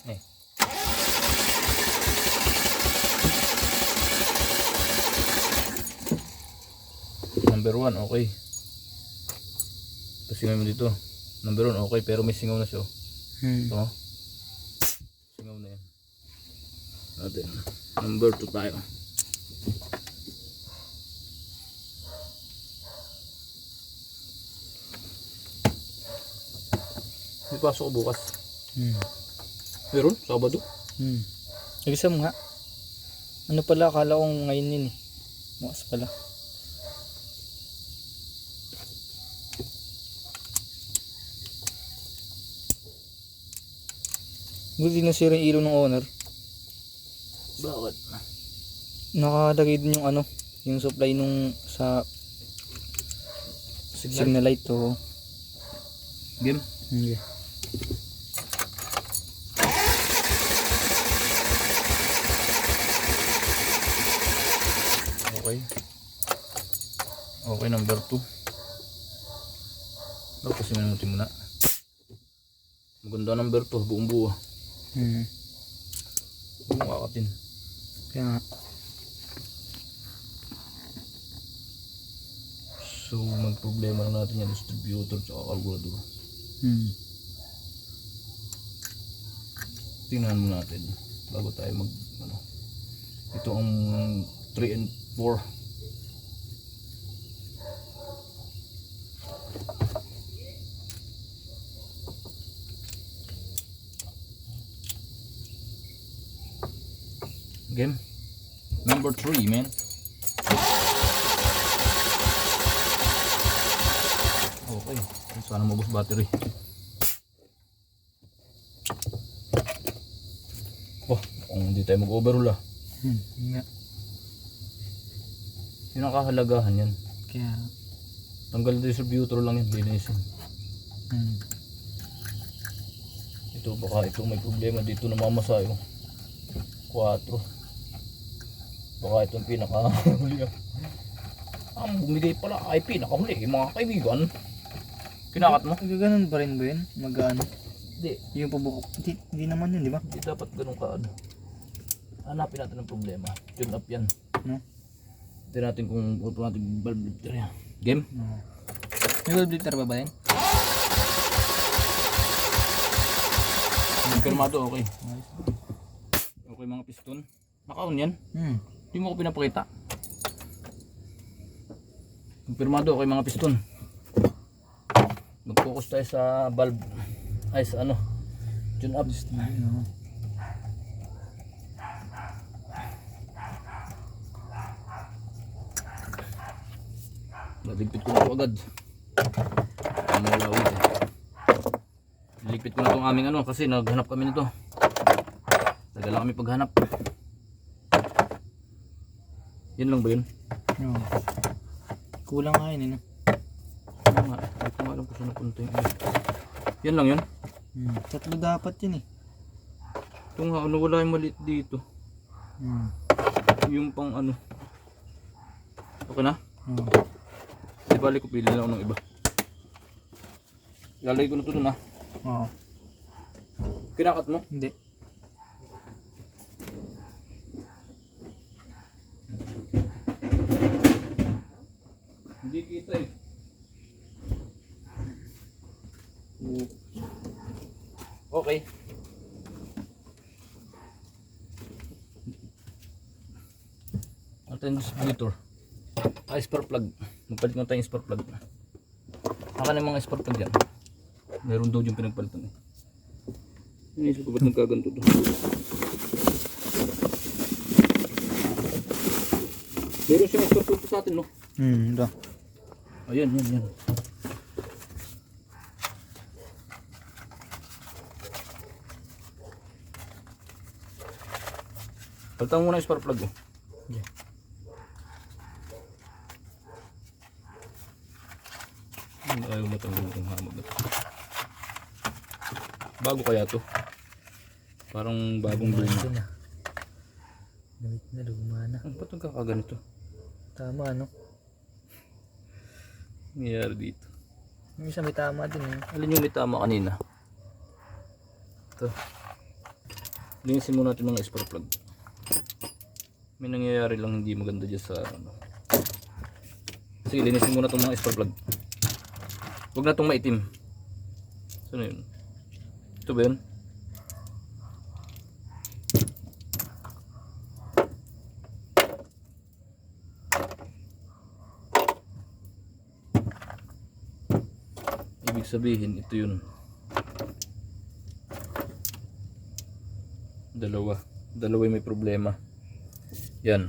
Eh. Number 1, okay. Pasingaw mo dito. Number 1, okay, pero may singaw na siya. Ito, singaw na yan. Natin. Number 2 tayo. May pasok ko bukas. Meron? Sabado? Exam nga. Ano pala, akala kong ngayon yun eh. Bukas pala. Buti nasira yung ilaw ng owner. Bakit? Nakalagay din yung ano, yung supply nung sa signal light to. Game? Okay. Okay. Okay, number 2. Tapos minutin mo na. Maganda number 2, buong buo. Buong kakatin. Kaya nga. So, magproblema na natin yung distributor at calculator. Tingnan mo natin bago tayo mag ano. Ito ang 3 and 4. Game number 3, man. Okay, sana mabos battery. Oh, kung hindi tayo mag-overall Nga. Yun ang kahalagahan yan. Kaya. Tanggal distributor lang yan, linisin. Ito baka ito may problema dito na mamasayo. 4. Baka ito ang pinakahuli. Ang bumigay pala ay pinakahuli mga kaibigan. Kinakat mo? Ganun pa rin ba yun? Mag-ano? Hindi. Yung pabukok. Hindi naman yun, di ba? Hindi dapat ganun ka ano. Hanapin natin ang problema. Tune up yan. No? Tignan natin kung upo natin valve lifter yan. Game? No. May valve lifter ba ba yan? Firmado, okay. Okay mga piston. Naka-on yan. Hindi mo ko pinapakita. Firmado, okay mga piston. Mag-focus tayo sa valve. Ay sa ano. Tune up. Naligpit ko na ito agad. Malawit eh. Naligpit ko na itong aming ano kasi naghanap kami nito. Tagal lang kami paghanap. Yan lang ba yun? No. Kulang nga yun eh. Ano nga? Hindi ko alam kung saan napunta yun. Yan lang yun? Tatlo dapat yun eh. Ito nga, ano wala yung maliit dito. Yung pang ano. Okay na? Di bali ko pili na ako ng iba. Ilalagay ko na ito dun ha. Oo. Kinakat mo? Hindi. Hindi kita eh. Okay. Ito yung distributor. Spark plug. Magpalit nga tayo yung spark plug. Naka na yung mga spark plug dyan. Meron daw yung pinagpalitan eh. Inisip ko ba't nagkaganto to? Meron siyang spark plug sa atin no? Ito. Ayan, yan, yan. Palitan mo muna yung spark plug oh. Yeah. Ayaw matanggal itong hamog na to. Bago kaya to? Parang bagong luma. Gamit na, luma na. Ano ba't nagkakaganito? Tama ano? Nangyayari dito. Yung isa may tama din eh. Alin yung may tama kanina? Ito. Linisin muna natin mga spark plug. May nangyayari lang hindi maganda dyan sa ano. Sige, linisin muna itong mga spark plug. Huwag na itong maitim. Saan na yun? Ito ba yun? Ibig sabihin, ito yun. Dalawa yung may problema. Yan.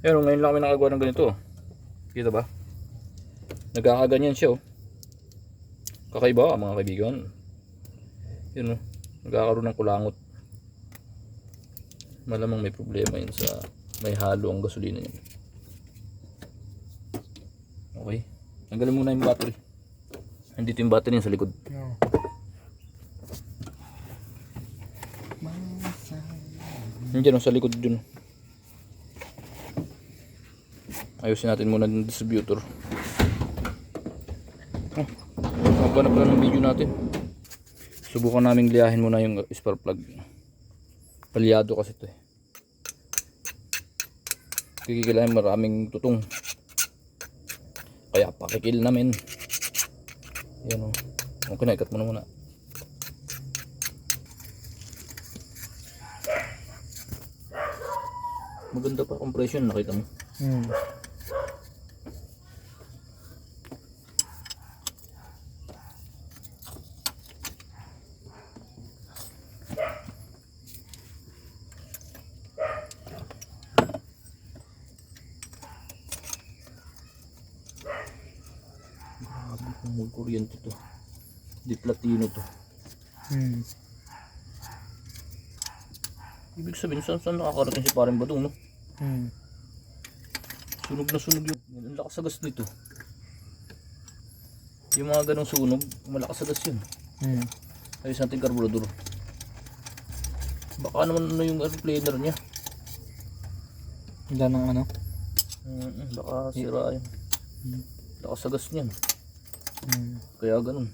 Pero ngayon lang kami nakagawa ng ganito. Kita ba? Nagkakaganyan siya oh. Kakaiba mga kaibigan. Yun oh. Nagkakaroon ng kulangot. Malamang may problema yun sa may halo ang gasolina yun. Okay. Tanggalin muna yung battery. Andito yung battery sa likod. No. Nandiyan sa likod dun. Ayusin natin muna yung distributor. Haba na pala ng video natin. Subukan naming liyahin muna yung spark plug. Palyado kasi ito eh. Kikikilahin maraming tutong. Kaya pakikil namin. Yan o. Okay na, ikat mo na muna. Maganda pa compression, nakita mo. Grabe kung mag-kuryente to. Di platino to. Ibig sabihin, saan nakakarating si Paring Badong, no? Sunog na sunog yun. Ang lakas sa gas nito. Yung mga ganong sunog, malakas sa gas yun. Ayos natin karburador. Baka naman ano yung air cleaner niya. Wala nang ano? Baka sira yun. Lakas sa gas niyan. Kaya ganun.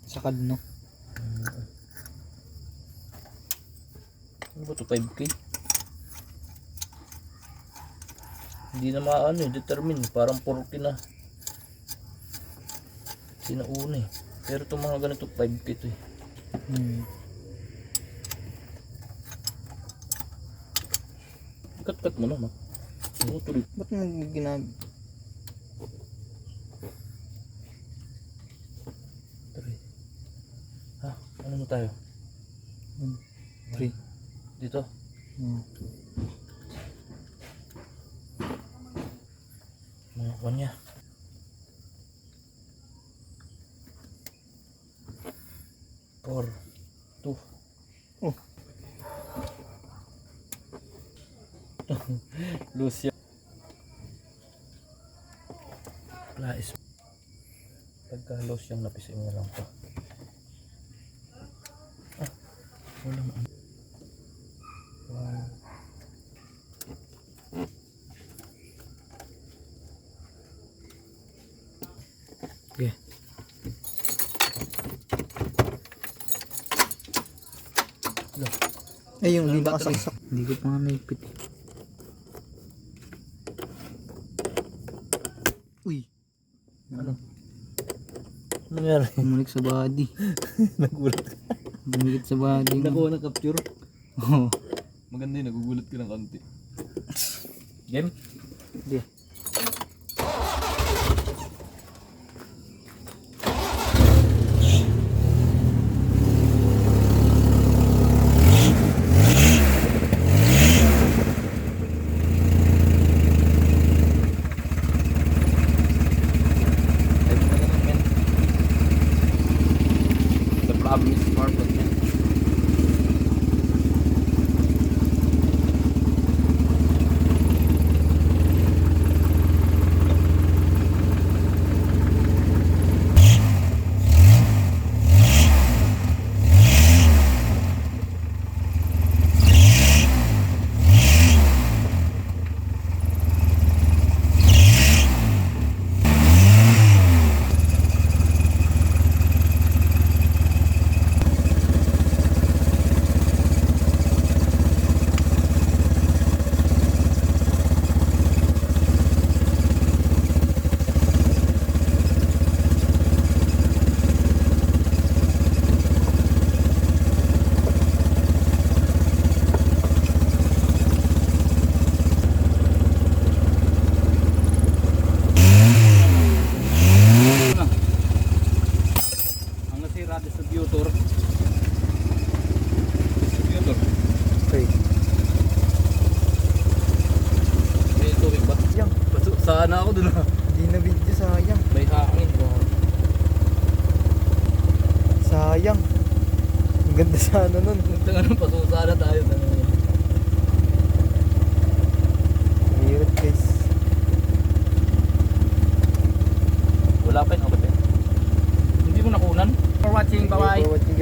Sakad no? Ano ba ito? 5K? Hindi na maano eh, determine. Parang 40 na. Sinauna eh. Pero itong mga ganito 5K ito eh. Cut mo na, no? Tuloy. Ba't mo ginag... Ha? Ano mo tayo? 3. Dito? Mga kuha niya. Four. 2. Oh. Lucia. Lais. Pagka loose yung napisin mo lang to. Walang ano. Wow. Okay. Ay, yung hindi nakasaksak. Hindi ko pa nga naipit. Uy. Ano? Ano nangyari? Bumalik sa body. Nagulat. Bumalik sa body. Nakuha na capture. Oo. Maganda yun, nagugulat ka ng konti. Game? Hindi. The problem is smartphone, man. Sayang. Ang ganda sana nun. Nagtanga ng pasusana tayo. Hirap guys. Wala pa yun, okay pa yun. Hindi mo nakunan? For watching, bye-bye. For watching.